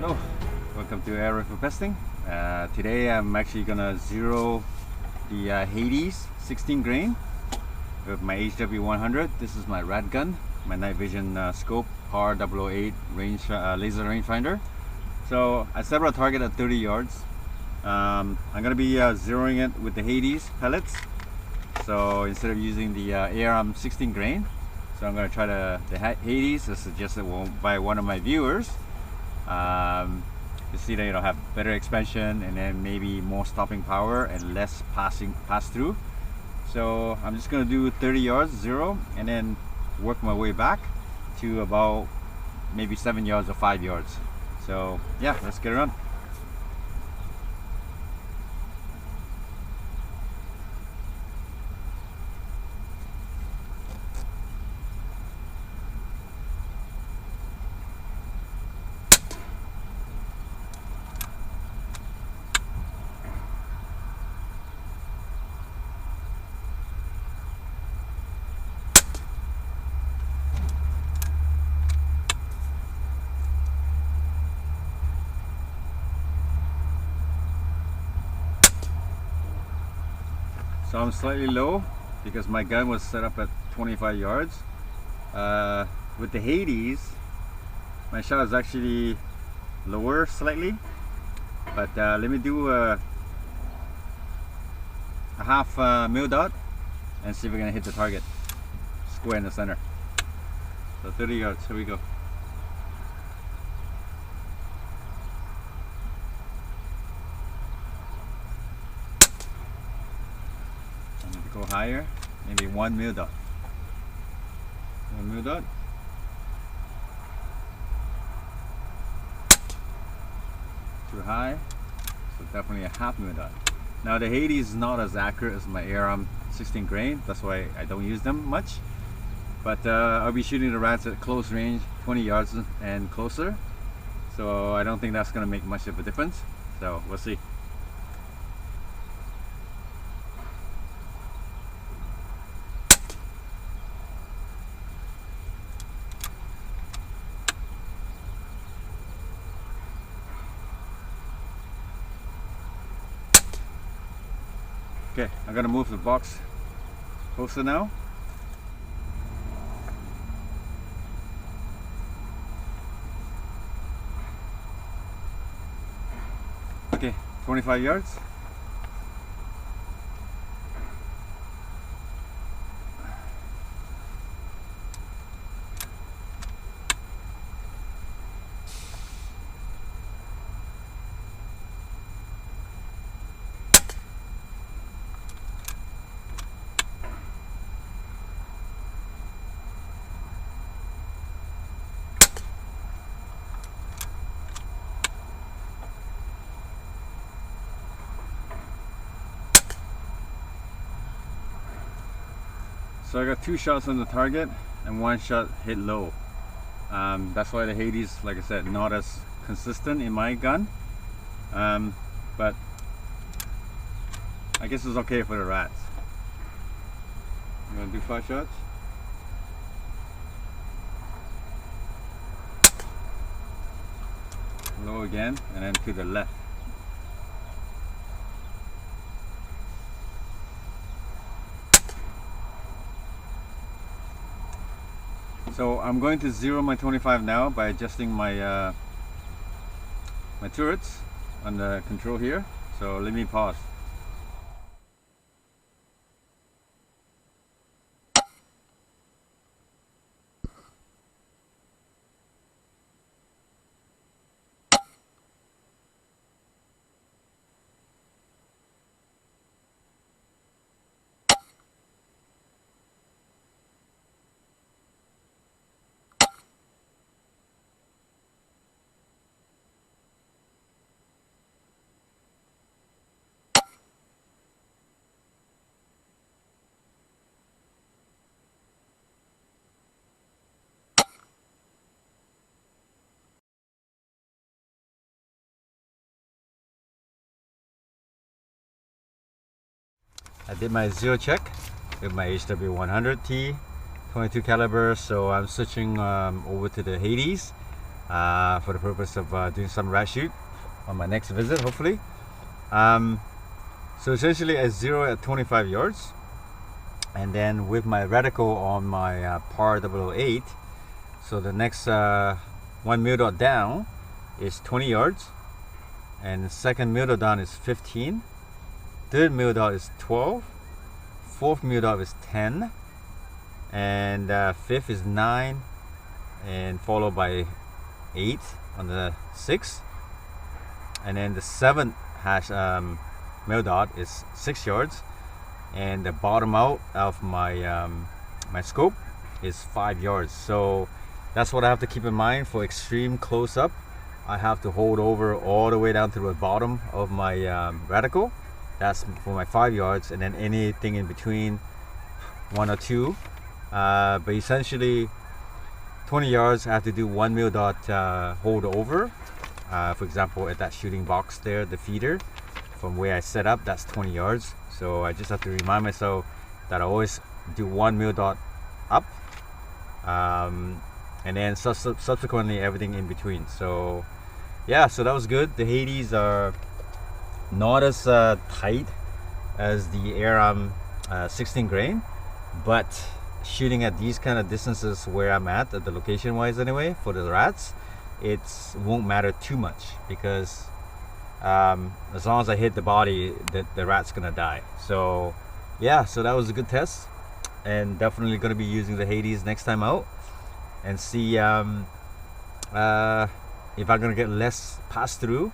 Hello, welcome to Air Rifle Pesting. Today I'm actually gonna zero the Hades 16 grain with my HW100. This is my rat gun, my night vision scope, PAR 008 range, laser rangefinder. So I set a target at 30 yards. I'm gonna be zeroing it with the Hades pellets. So instead of using the ARM 16 grain, so I'm gonna try the Hades as suggested by one of my viewers. You see that it'll have better expansion and then maybe more stopping power and less pass through. So I'm just gonna do 30 yards zero and then work my way back to about maybe 7 yards or 5 yards. So yeah, let's get it on. So I'm slightly low because my gun was set up at 25 yards. With the Hades, my shot is actually lower slightly, but let me do a half mil dot and see if we're gonna hit the target square in the center. So 30 yards, here we go. Go higher, maybe 1 mil dot. 1 mil dot. Too high, so definitely a half mil dot. Now the Hades is not as accurate as my ARM 16 grain, that's why I don't use them much. But I'll be shooting the rats at close range, 20 yards and closer. So I don't think that's gonna make much of a difference. So we'll see. Okay, I'm gonna move the box closer now. Okay, 25 yards. So I got 2 shots on the target and 1 shot hit low. That's why the Hades, like I said, not as consistent in my gun. But I guess it's okay for the rats. I'm gonna do 5 shots. Low again, and then to the left. So I'm going to zero my 25 now by adjusting my my turrets on the control here. So let me pause. I did my zero check with my HW100T 22 caliber, so I'm switching over to the Hades. for the purpose of doing some rat shoot on my next visit, hopefully. So essentially I zero at 25 yards, and then with my reticle on my par 008, so the next one mill dot down is 20 yards, and the second mill dot down is 15, third mill dot is 12, fourth mill dot is 10, and fifth is 9, and followed by 8 on the 6th, and then the 7th hash mill dot is 6 yards, and the bottom out of my my scope is 5 yards. So that's what I have to keep in mind for extreme close-up. I have to hold over all the way down to the bottom of my reticle. That's for my 5 yards, and then anything in between, 1 or 2. But essentially 20 yards I have to do 1 mill dot hold over. For example, at that shooting box there, the feeder, from where I set up, that's 20 yards. So I just have to remind myself that I always do 1 mill dot up, and then subsequently everything in between. So yeah, so that was good. The Hades are not as tight as the Aram 16 grain, but shooting at these kind of distances where I'm at the location wise anyway, for the rats, it won't matter too much, because as long as I hit the body, the rat's gonna die. So yeah, so that was a good test, and definitely gonna be using the Hades next time out, and see if I'm gonna get less pass through.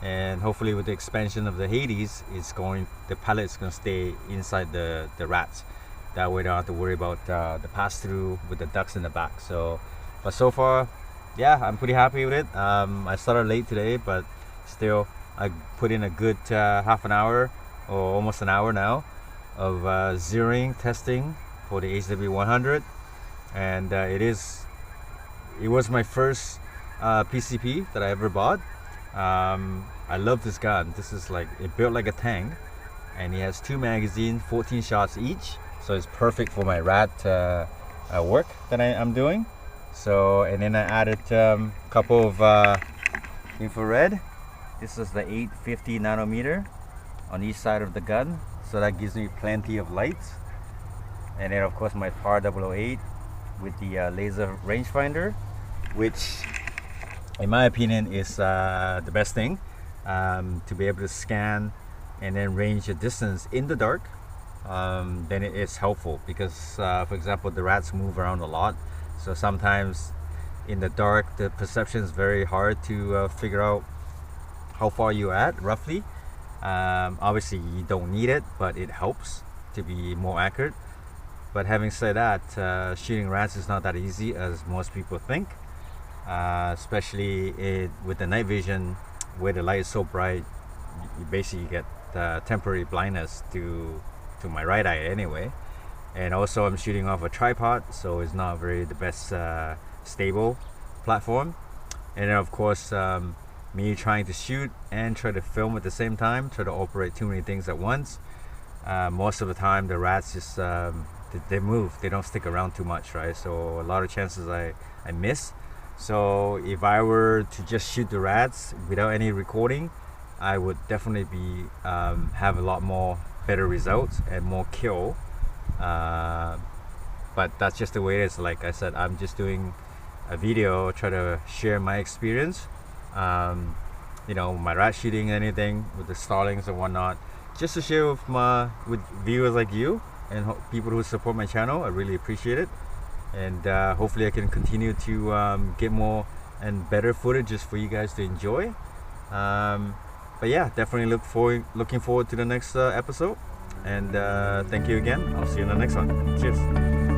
And hopefully with the expansion of the Hades, the pellet's gonna stay inside the rats. That way I don't have to worry about the pass through with the ducks in the back. So, but so far, yeah, I'm pretty happy with it. I started late today, but still I put in a good half an hour or almost an hour now of zeroing testing for the HW100, and it was my first PCP that I ever bought. I love this gun. This is like, it built like a tank, and it has 2 magazines, 14 shots each, so it's perfect for my rat work that I'm doing. So, and then I added a couple of infrared. This is the 850 nanometer on each side of the gun, so that gives me plenty of light. And then of course my par 008 with the laser rangefinder, which in my opinion is the best thing, to be able to scan and then range the distance in the dark. Then it is helpful, because for example, the rats move around a lot, so sometimes in the dark the perception is very hard to figure out how far you're at roughly. Obviously you don't need it, but it helps to be more accurate. But having said that, shooting rats is not that easy as most people think, especially with the night vision where the light is so bright. You basically get temporary blindness to my right eye anyway. And also I'm shooting off a tripod, so it's not very the best stable platform. And then of course me trying to shoot and try to film at the same time, try to operate too many things at once. Most of the time the rats just they move, they don't stick around too much, right? So a lot of chances I miss. So if I were to just shoot the rats without any recording, I would definitely be have a lot more better results and more kill. But that's just the way it is. Like I said, I'm just doing a video, try to share my experience, you know, my rat shooting, anything with the starlings and whatnot, just to share with viewers like you and people who support my channel. I really appreciate it, and hopefully I can continue to get more and better footages for you guys to enjoy. But yeah, definitely looking forward to the next episode, and thank you again. I'll see you in the next one. Cheers.